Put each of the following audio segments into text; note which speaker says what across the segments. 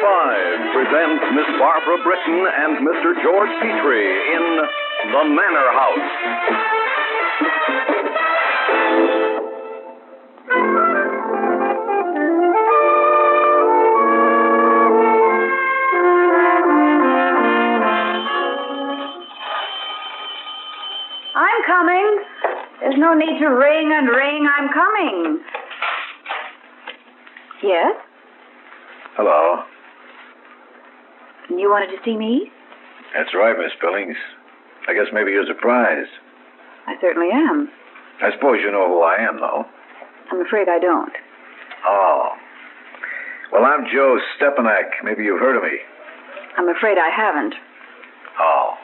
Speaker 1: presents Miss Barbara Britton and Mr. George Petrie in The Manor House.
Speaker 2: I'm coming. There's no need to ring and ring. I'm coming. Yes?
Speaker 3: Hello.
Speaker 2: You wanted to see me?
Speaker 3: That's right, Miss Billings. I guess maybe you're surprised.
Speaker 2: I certainly am.
Speaker 3: I suppose you know who I am, though.
Speaker 2: I'm afraid I don't.
Speaker 3: Oh. Well, I'm Joe Stepanak. Maybe you've heard of me.
Speaker 2: I'm afraid I haven't.
Speaker 3: Oh.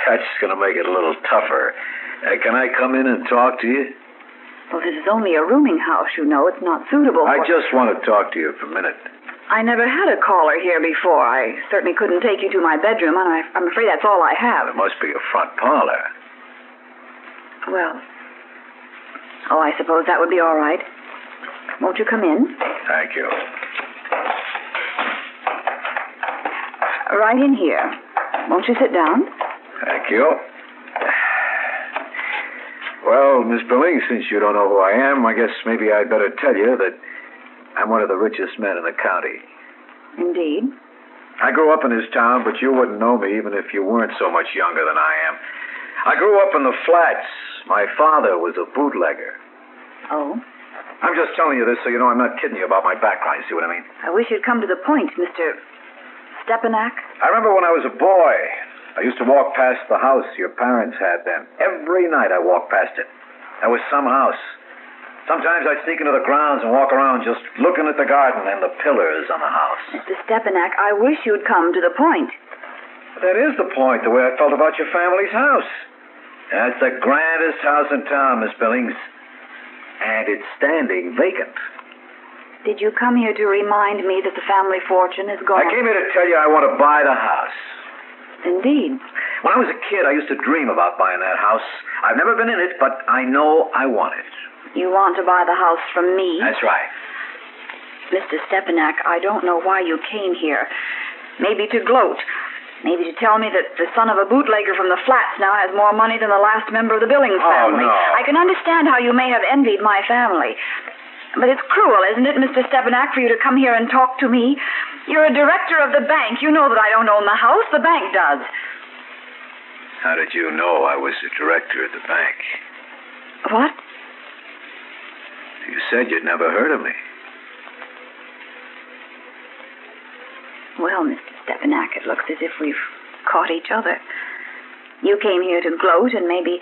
Speaker 3: That's going to make it a little tougher. Can I come in and talk to you?
Speaker 2: Well, this is only a rooming house, you know. It's not suitable for...
Speaker 3: I just want to talk to you for a minute.
Speaker 2: I never had a caller here before. I certainly couldn't take you to my bedroom, and I'm afraid that's all I have.
Speaker 3: It must be a front parlor.
Speaker 2: Well, I suppose that would be all right. Won't you come in?
Speaker 3: Thank you.
Speaker 2: Right in here. Won't you sit down?
Speaker 3: Thank you. Well, Miss Billings, since you don't know who I am, I guess maybe I'd better tell you that I'm one of the richest men in the county.
Speaker 2: Indeed.
Speaker 3: I grew up in this town, but you wouldn't know me even if you weren't so much younger than I am. I grew up in the flats. My father was a bootlegger.
Speaker 2: Oh?
Speaker 3: I'm just telling you this so you know I'm not kidding you about my background, you see what I mean?
Speaker 2: I wish you'd come to the point, Mr. Stepanak.
Speaker 3: I remember when I was a boy, I used to walk past the house your parents had then. Every night I walked past it. There was some house. Sometimes I'd sneak into the grounds and walk around just looking at the garden and the pillars on the house.
Speaker 2: Mr. Stepanak, I wish you'd come to the point.
Speaker 3: But that is the point, the way I felt about your family's house. That's the grandest house in town, Miss Billings. And it's standing vacant.
Speaker 2: Did you come here to remind me that the family fortune is gone?
Speaker 3: I came here to tell you I want to buy the house.
Speaker 2: Indeed.
Speaker 3: When I was a kid, I used to dream about buying that house. I've never been in it, but I know I want it.
Speaker 2: You want to buy the house from me?
Speaker 3: That's right.
Speaker 2: Mr. Stepanak, I don't know why you came here. Maybe to gloat. Maybe to tell me that the son of a bootlegger from the flats now has more money than the last member of the Billings family.
Speaker 3: Oh, no.
Speaker 2: I can understand how you may have envied my family. But it's cruel, isn't it, Mr. Stepanak, for you to come here and talk to me? You're a director of the bank. You know that I don't own the house. The bank does.
Speaker 3: How did you know I was the director of the bank?
Speaker 2: What?
Speaker 3: You said you'd never heard of me.
Speaker 2: Well, Mr. Stepanak, it looks as if we've caught each other. You came here to gloat, and maybe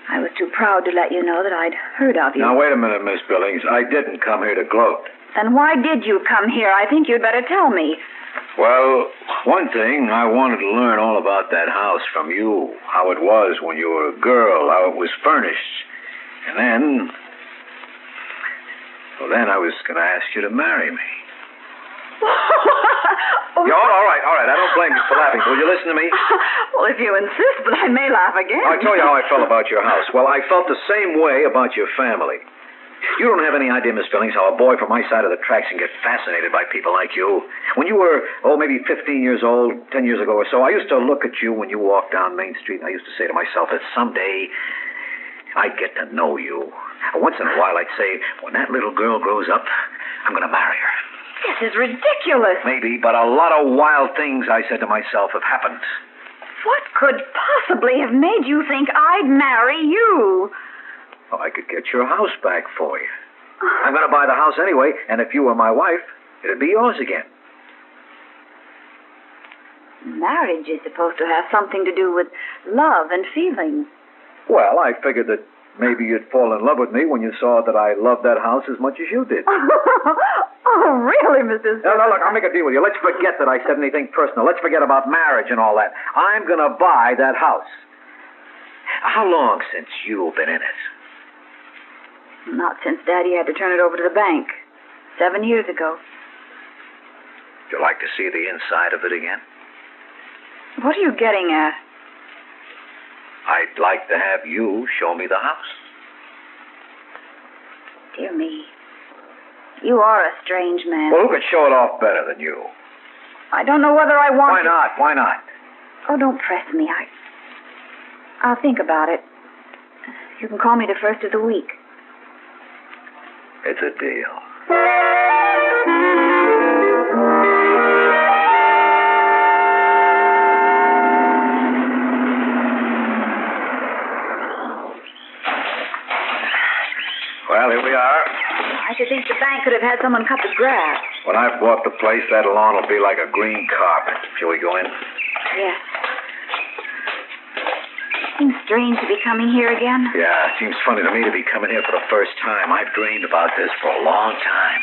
Speaker 2: I was too proud to let you know that I'd heard of you.
Speaker 3: Now, wait a minute, Miss Billings. I didn't come here to gloat.
Speaker 2: Then why did you come here? I think you'd better tell me.
Speaker 3: Well, one thing, I wanted to learn all about that house from you. How it was when you were a girl, how it was furnished. And then... Well, then I was going to ask you to marry me. All right. I don't blame you for laughing. Will you listen to me?
Speaker 2: Well, if you insist, but I may laugh again.
Speaker 3: I told you how I felt about your house. Well, I felt the same way about your family. You don't have any idea, Miss Billings, how a boy from my side of the tracks can get fascinated by people like you. When you were, maybe 15 years old, 10 years ago or so, I used to look at you when you walked down Main Street, and I used to say to myself that someday I'd get to know you. Once in a while, I'd say, when that little girl grows up, I'm going to marry her.
Speaker 2: This is ridiculous.
Speaker 3: Maybe, but a lot of wild things, I said to myself, have happened.
Speaker 2: What could possibly have made you think I'd marry you?
Speaker 3: Well, I could get your house back for you. I'm going to buy the house anyway, and if you were my wife, it'd be yours again.
Speaker 2: Marriage is supposed to have something to do with love and feelings.
Speaker 3: Well, I figured that maybe you'd fall in love with me when you saw that I loved that house as much as you did.
Speaker 2: Oh, really, Mrs.
Speaker 3: No, look, I'll make a deal with you. Let's forget that I said anything personal. Let's forget about marriage and all that. I'm going to buy that house. How long since you've been in it?
Speaker 2: Not since Daddy had to turn it over to the bank. 7 years ago.
Speaker 3: Would you like to see the inside of it again?
Speaker 2: What are you getting at?
Speaker 3: I'd like to have you show me the house.
Speaker 2: Dear me. You are a strange man.
Speaker 3: Well, who could show it off better than you?
Speaker 2: I don't know whether I want
Speaker 3: Why not? Why not?
Speaker 2: Oh, don't press me. I'll think about it. You can call me the first of the week.
Speaker 3: It's a deal. Well, here we are.
Speaker 2: I should think the bank could have had someone cut the grass.
Speaker 3: When I've bought the place, that lawn will be like a green carpet. Shall we go in?
Speaker 2: Yes. Seems strange to be coming here again.
Speaker 3: Yeah, it seems funny to me to be coming here for the first time. I've dreamed about this for a long time.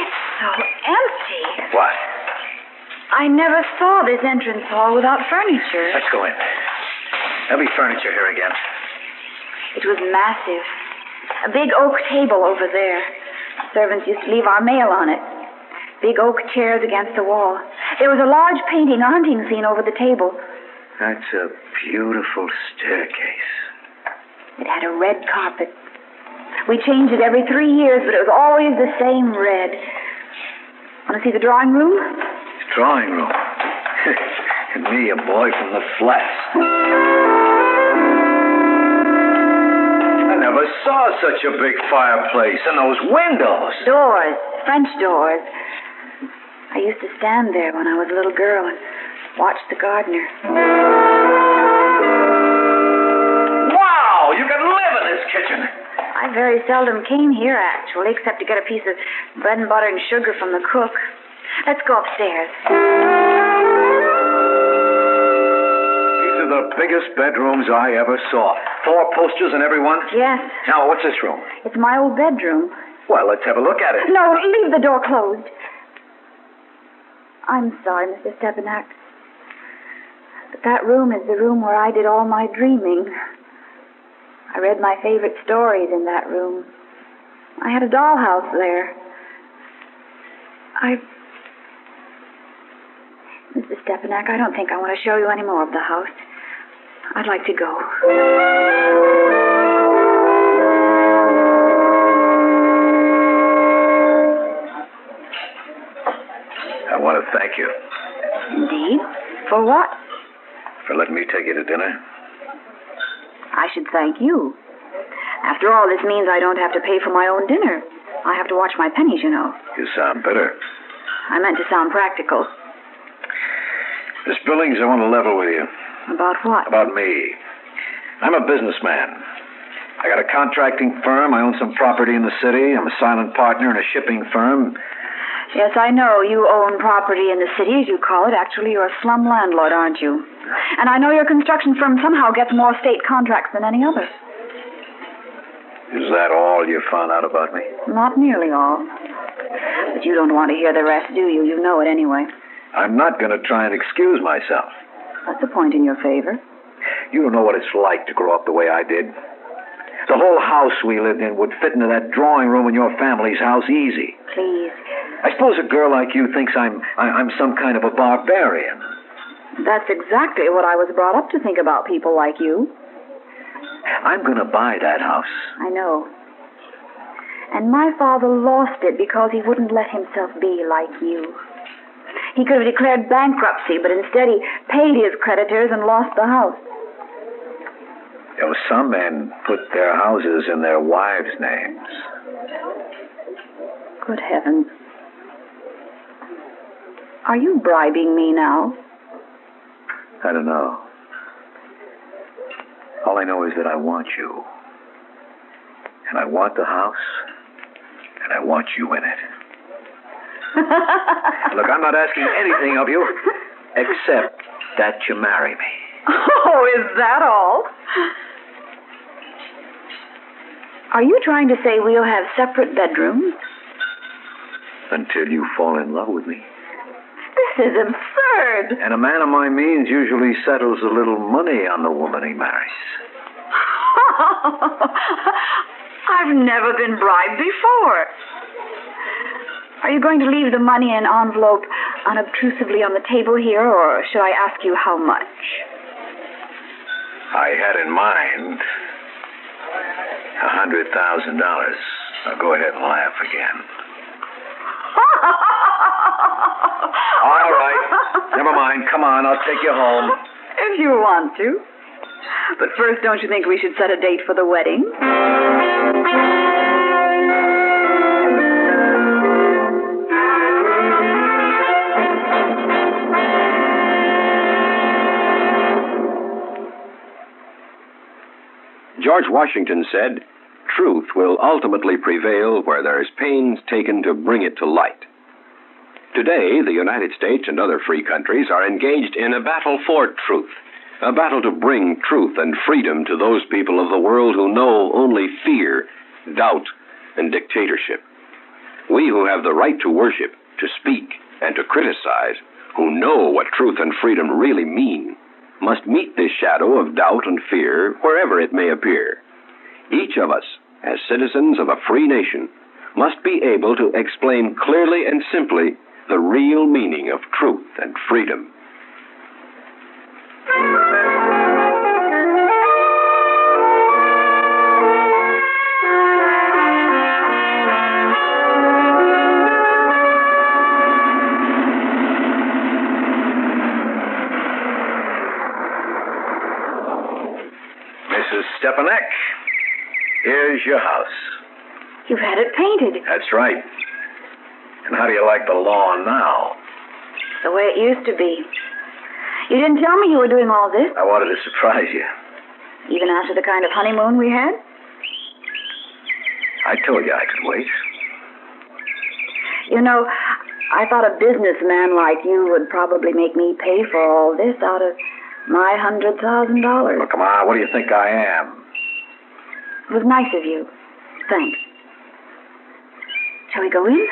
Speaker 2: It's so empty.
Speaker 3: What?
Speaker 2: I never saw this entrance hall without furniture.
Speaker 3: Let's go in. There'll be furniture here again.
Speaker 2: It was massive. A big oak table over there. Servants used to leave our mail on it. Big oak chairs against the wall. There was a large painting, a hunting scene over the table.
Speaker 3: That's a beautiful staircase.
Speaker 2: It had a red carpet. We changed it every 3 years, but it was always the same red. Want to see the drawing room?
Speaker 3: Drawing room. And me, a boy from the flats. I never saw such a big fireplace and those windows.
Speaker 2: Doors, French doors. I used to stand there when I was a little girl and watch the gardener.
Speaker 3: Wow, you can live in this kitchen.
Speaker 2: I very seldom came here, actually, except to get a piece of bread and butter and sugar from the cook. Let's go upstairs.
Speaker 3: These are the biggest bedrooms I ever saw. 4 posters in every one?
Speaker 2: Yes.
Speaker 3: Now, what's this room?
Speaker 2: It's my old bedroom.
Speaker 3: Well, let's have a look at it.
Speaker 2: No, leave the door closed. I'm sorry, Mr. Stepanak. But that room is the room where I did all my dreaming. I read my favorite stories in that room. I had a dollhouse there. Mr. Stepanak, I don't think I want to show you any more of the house. I'd like to go.
Speaker 3: I want to thank you.
Speaker 2: Indeed? For what?
Speaker 3: For letting me take you to dinner.
Speaker 2: I should thank you. After all, this means I don't have to pay for my own dinner. I have to watch my pennies, you know.
Speaker 3: You sound bitter.
Speaker 2: I meant to sound practical.
Speaker 3: Miss Billings, I want to level with you.
Speaker 2: About what?
Speaker 3: About me. I'm a businessman. I got a contracting firm. I own some property in the city. I'm a silent partner in a shipping firm.
Speaker 2: Yes, I know. You own property in the city, as you call it. Actually, you're a slum landlord, aren't you? And I know your construction firm somehow gets more state contracts than any other.
Speaker 3: Is that all you found out about me?
Speaker 2: Not nearly all. But you don't want to hear the rest, do you? You know it anyway.
Speaker 3: I'm not going to try and excuse myself.
Speaker 2: That's a point in your favor.
Speaker 3: You don't know what it's like to grow up the way I did. The whole house we lived in would fit into that drawing room in your family's house easy.
Speaker 2: Please.
Speaker 3: I suppose a girl like you thinks I'm some kind of a barbarian.
Speaker 2: That's exactly what I was brought up to think about people like you.
Speaker 3: I'm going to buy that house.
Speaker 2: I know. And my father lost it because he wouldn't let himself be like you. He could have declared bankruptcy, but instead he paid his creditors and lost the house.
Speaker 3: You know, some men put their houses in their wives' names.
Speaker 2: Good heavens. Are you bribing me now?
Speaker 3: I don't know. All I know is that I want you. And I want the house. And I want you in it. Look, I'm not asking anything of you except that you marry me.
Speaker 2: Oh, is that all? Are you trying to say we'll have separate bedrooms?
Speaker 3: Until you fall in love with me.
Speaker 2: This is absurd.
Speaker 3: And a man of my means usually settles a little money on the woman he marries.
Speaker 2: I've never been bribed before. Are you going to leave the money in an envelope unobtrusively on the table here, or should I ask you how much?
Speaker 3: I had in mind Now go ahead and laugh again. All right. Never mind. Come on, I'll take you home.
Speaker 2: If you want to. But first, don't you think we should set a date for the wedding?
Speaker 4: George Washington said, "Truth will ultimately prevail where there is pains taken to bring it to light." Today, the United States and other free countries are engaged in a battle for truth, a battle to bring truth and freedom to those people of the world who know only fear, doubt, and dictatorship. We who have the right to worship, to speak, and to criticize, who know what truth and freedom really mean, must meet this shadow of doubt and fear wherever it may appear. Each of us, as citizens of a free nation, must be able to explain clearly and simply the real meaning of truth and freedom.
Speaker 3: Mrs. Stepanek, here's your house.
Speaker 2: You've had it painted.
Speaker 3: That's right. And how do you like the lawn now?
Speaker 2: The way it used to be. You didn't tell me you were doing all this,
Speaker 3: I wanted to surprise you.
Speaker 2: even after the kind of honeymoon we had.
Speaker 3: I told you I could wait.
Speaker 2: You know, I thought a businessman like you would probably make me pay for all this out of my $100,000.
Speaker 3: Well, come on, what do you think I am?
Speaker 2: It was nice of you. Thanks. Shall we go in?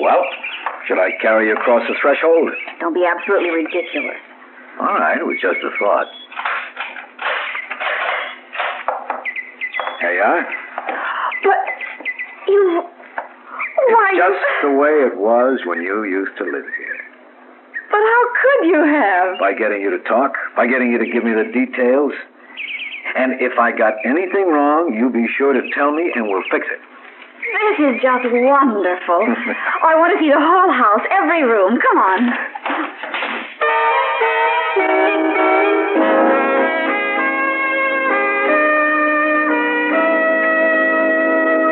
Speaker 3: Well, should I carry you across the threshold?
Speaker 2: Don't be absolutely ridiculous.
Speaker 3: All right, it was just a thought. Here you are.
Speaker 2: But you... Why...
Speaker 3: It's just the way it was when you used to live here.
Speaker 2: But how could you have?
Speaker 3: By getting you to talk, by getting you to give me the details. And if I got anything wrong, you be sure to tell me and we'll fix it.
Speaker 2: This is just wonderful. Oh, I want to see the whole house, every room. Come on.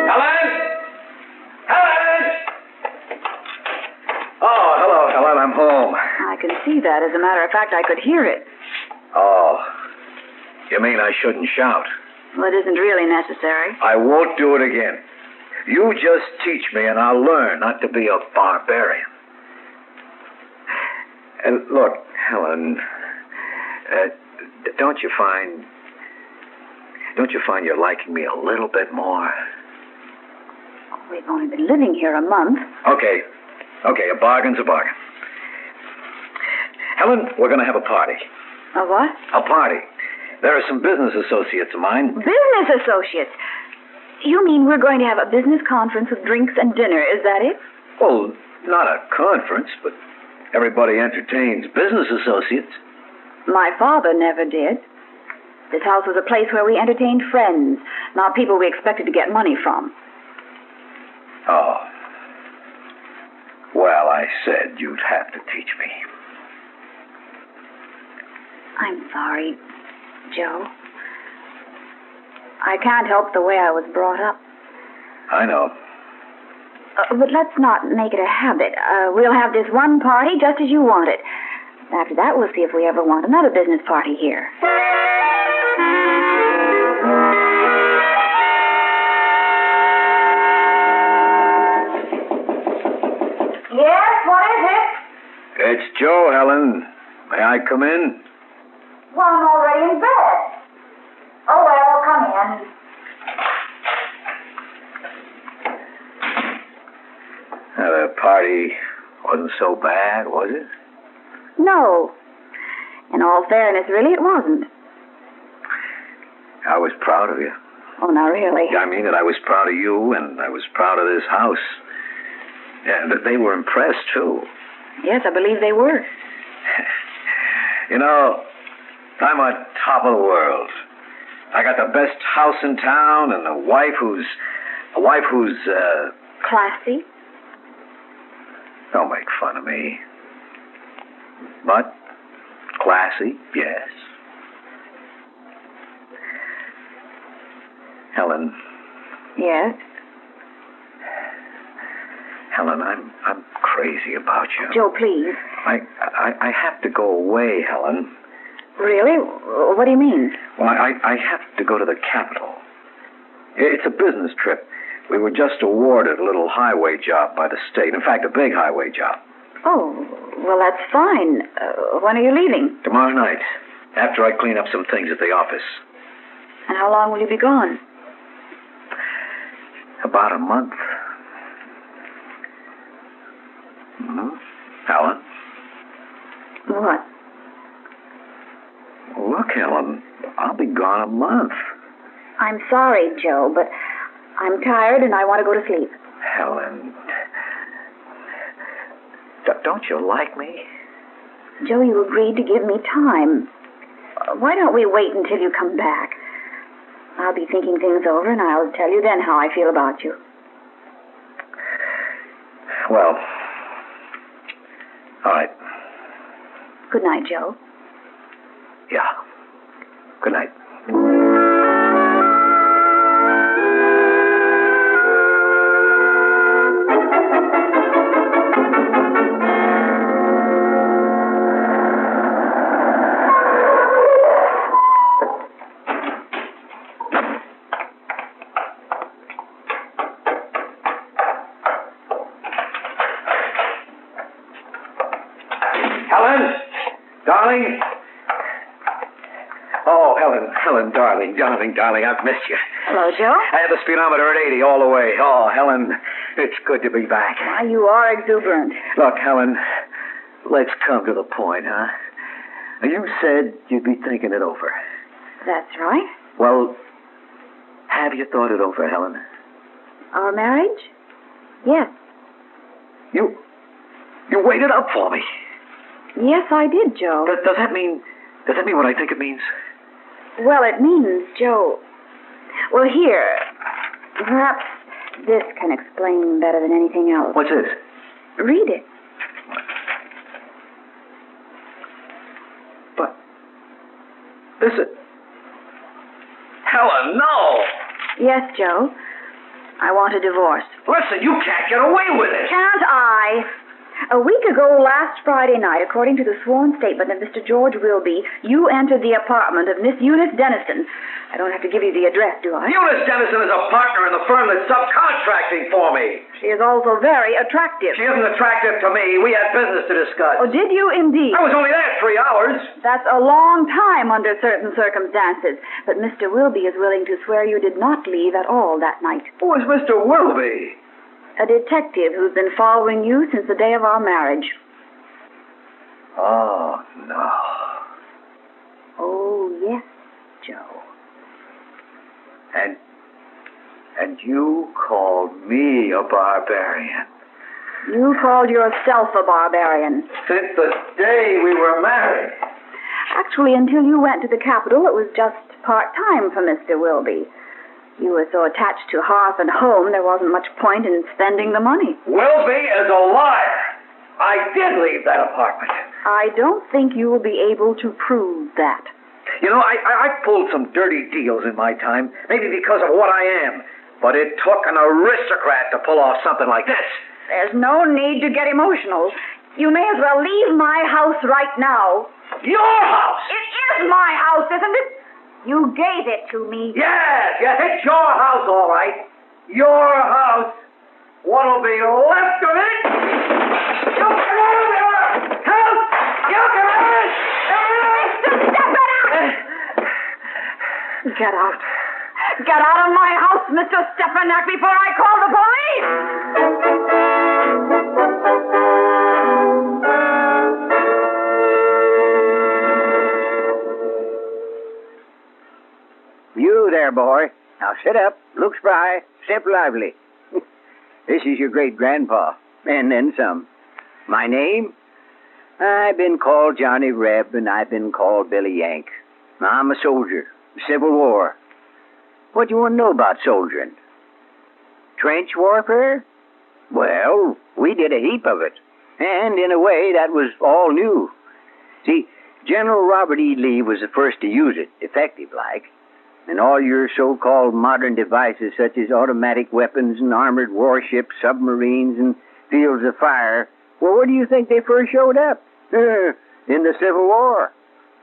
Speaker 3: Helen! Helen! Oh, hello, Helen. I'm home.
Speaker 2: I can see that. As a matter of fact, I could hear it.
Speaker 3: Oh. You mean I shouldn't shout?
Speaker 2: Well, it isn't really necessary.
Speaker 3: I won't do it again. You just teach me and I'll learn not to be a barbarian. And look, Helen, don't you find you're liking me a little bit more?
Speaker 2: We've only been living here a month.
Speaker 3: Okay, a bargain's a bargain. Helen, we're going to have a party.
Speaker 2: A what?
Speaker 3: A party. There are some business associates of mine.
Speaker 2: Business associates? You mean we're going to have a business conference with drinks and dinner, is that it?
Speaker 3: Well, not a conference, but everybody entertains business associates.
Speaker 2: My father never did. This house was a place where we entertained friends, not people we expected to get money from.
Speaker 3: Oh. Well, I said you'd have to teach me.
Speaker 2: I'm sorry, Joe. I can't help the way I was brought up.
Speaker 3: I know.
Speaker 2: But let's not make it a habit. We'll have this one party just as you want it. After that, we'll see if we ever want another business party here. Yes, what is it?
Speaker 3: It's Joe, Helen. May I come in?
Speaker 2: Well, I'm already in bed. Oh, well, come in.
Speaker 3: The party wasn't so bad, was it?
Speaker 2: No. In all fairness, really, it wasn't.
Speaker 3: I was proud of you.
Speaker 2: Oh, not really.
Speaker 3: I mean that I was proud of you, and I was proud of this house. Yeah, they were impressed, too.
Speaker 2: Yes, I believe they were.
Speaker 3: You know, I'm on top of the world. I got the best house in town and a wife who's...
Speaker 2: Classy?
Speaker 3: Don't make fun of me. But classy, yes. Helen.
Speaker 2: Yes.
Speaker 3: Helen, I'm crazy about you.
Speaker 2: Joe, please.
Speaker 3: I have to go away, Helen.
Speaker 2: Really? What do you mean?
Speaker 3: Well, I have to go to the capital. It's a business trip. We were just awarded a little highway job by the state. In fact, a big highway job.
Speaker 2: Oh, well, that's fine. When are you leaving?
Speaker 3: Tomorrow night, after I clean up some things at the office.
Speaker 2: And how long will you be gone?
Speaker 3: About a month. Mm-hmm. Helen?
Speaker 2: What?
Speaker 3: Look, Helen, I'll be gone a month.
Speaker 2: I'm sorry, Joe, but I'm tired and I want to go to sleep.
Speaker 3: Helen, don't you like me?
Speaker 2: Joe, you agreed to give me time. Why don't we wait until you come back? I'll be thinking things over and I'll tell you then how I feel about you.
Speaker 3: Well, all right.
Speaker 2: Good night, Joe.
Speaker 3: Yeah. Good night. Helen! Darling! Oh, Helen, darling, I've missed you.
Speaker 2: Hello, Joe.
Speaker 3: I had the speedometer at 80 all the way. Oh, Helen, it's good to be back.
Speaker 2: Why, you are exuberant.
Speaker 3: Look, Helen, let's come to the point, huh? You said you'd be thinking it over.
Speaker 2: That's right.
Speaker 3: Well, have you thought it over, Helen?
Speaker 2: Our marriage? Yes.
Speaker 3: You waited up for me.
Speaker 2: Yes, I did, Joe.
Speaker 3: Does that mean what I think it means?
Speaker 2: Well, it means, Joe... Well, here, perhaps this can explain better than anything else.
Speaker 3: What's this?
Speaker 2: Read it.
Speaker 3: But... This is... Helen, no!
Speaker 2: Yes, Joe. I want a divorce.
Speaker 3: Listen, you can't get away with it.
Speaker 2: Can't I? A week ago, last Friday night, according to the sworn statement of Mr. George Wilby, you entered the apartment of Miss Eunice Denison. I don't have to give you the address, do I?
Speaker 3: Eunice Denison is a partner in the firm that's subcontracting for me.
Speaker 2: She is also very attractive.
Speaker 3: She isn't attractive to me. We had business to discuss.
Speaker 2: Oh, did you indeed?
Speaker 3: I was only there 3 hours.
Speaker 2: That's a long time under certain circumstances. But Mr. Wilby is willing to swear you did not leave at all that night.
Speaker 3: Who is Mr. Wilby?
Speaker 2: A detective who's been following you since the day of our marriage.
Speaker 3: Oh, no.
Speaker 2: Oh, yes, Joe.
Speaker 3: And you called me a barbarian.
Speaker 2: You called yourself a barbarian.
Speaker 3: Since the day we were married.
Speaker 2: Actually, until you went to the Capitol, it was just part-time for Mr. Wilby. You were so attached to hearth and home, there wasn't much point in spending the money.
Speaker 3: Wilby is a liar. I did leave that apartment.
Speaker 2: I don't think you will be able to prove that.
Speaker 3: You know, I pulled some dirty deals in my time, maybe because of what I am. But it took an aristocrat to pull off something like this.
Speaker 2: There's no need to get emotional. You may as well leave my house right now.
Speaker 3: Your house?
Speaker 2: It is my house, isn't it? You gave it to me.
Speaker 3: Yes, it's your house, all right. Your house. What'll be left of it? You come out of there! Help! You come out!
Speaker 2: Get out. Get out of my house, Mr. Stepanak, before I call the police!
Speaker 5: You there, boy. Now sit up, look spry, step lively. This is your great-grandpa. and then some. My name? I've been called Johnny Reb, and I've been called Billy Yank. I'm a soldier. Civil War. What do you want to know about soldiering? Trench warfare? Well, we did a heap of it. And in a way, that was all new. See, General Robert E. Lee was the first to use it, effective-like. And all your so-called modern devices, such as automatic weapons and armored warships, submarines, and fields of fire, well, where do you think they first showed up? In the Civil War.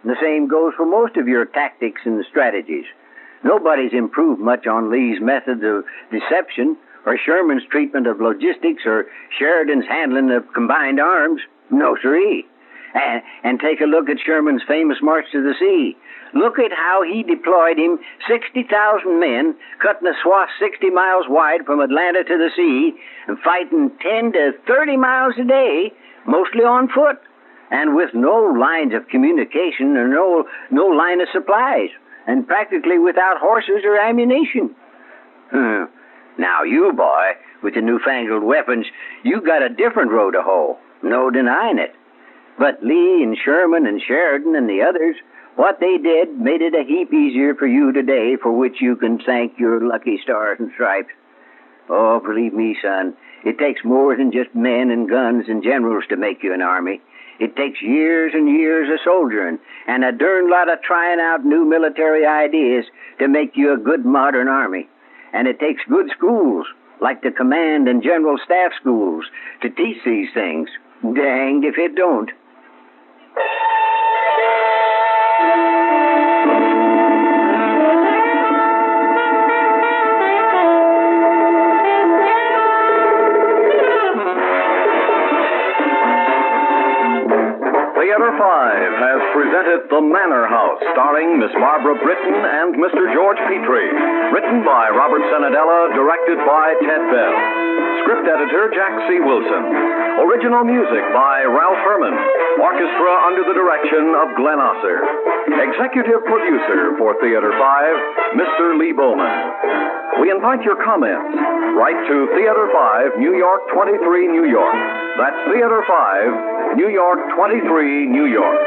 Speaker 5: And the same goes for most of your tactics and strategies. Nobody's improved much on Lee's methods of deception, or Sherman's treatment of logistics, or Sheridan's handling of combined arms. No, siree. And take a look at Sherman's famous March to the Sea. Look at how he deployed him 60,000 men, cutting a swath 60 miles wide from Atlanta to the sea, and fighting 10 to 30 miles a day, mostly on foot, and with no lines of communication or no line of supplies, and practically without horses or ammunition. Now you, boy, with the newfangled weapons, you got a different road to hoe. No denying it. But Lee and Sherman and Sheridan and the others, what they did made it a heap easier for you today, for which you can thank your lucky stars and stripes. Oh, believe me, son, it takes more than just men and guns and generals to make you an army. It takes years and years of soldiering and a darn lot of trying out new military ideas to make you a good modern army. And it takes good schools, like the command and general staff schools, to teach these things. Danged if it don't.
Speaker 1: Theater 5 has presented The Manor House, starring Miss Barbara Britton and Mr. George Petrie. Written by Robert Senadella, directed by Ted Bell. Script editor Jack C. Wilson. Original music by Ralph Herman. Orchestra under the direction of Glenn Osser. Executive producer for Theater 5, Mr. Lee Bowman. We invite your comments. Write to Theater 5, New York 23, New York. That's Theater 5, New York 23, New York.